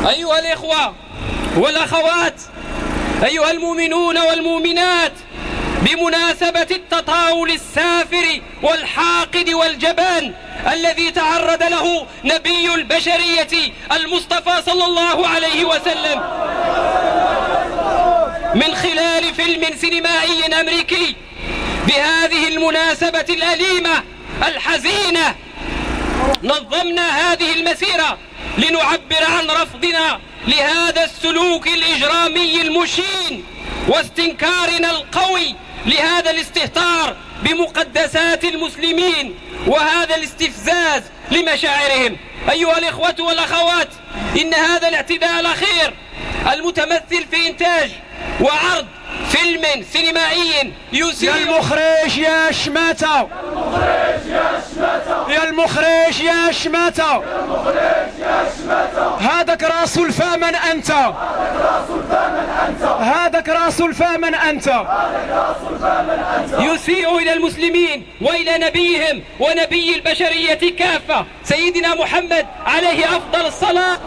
أيها الإخوة والأخوات، أيها المؤمنون والمؤمنات، بمناسبة التطاول السافر والحاقد والجبان الذي تعرض له نبي البشرية المصطفى صلى الله عليه وسلم من خلال فيلم سينمائي أمريكي، بهذه المناسبة الأليمة الحزينة نظمنا هذه المسيرة لنعبر عن رفضنا لهذا السلوك الإجرامي المشين واستنكارنا القوي لهذا الاستهتار بمقدسات المسلمين وهذا الاستفزاز لمشاعرهم. أيها الإخوة والأخوات، إن هذا الاعتداء الأخير المتمثل في إنتاج وعرض فيلم سينمائي يسيء. يا المخرج يا شماتة، يا المخرج يا شماتة، هذاك راس الفا من أنت، هذاك راس الفا من أنت، يسيء إلى المسلمين وإلى نبيهم ونبي البشرية كافة سيدنا محمد عليه أفضل الصلاة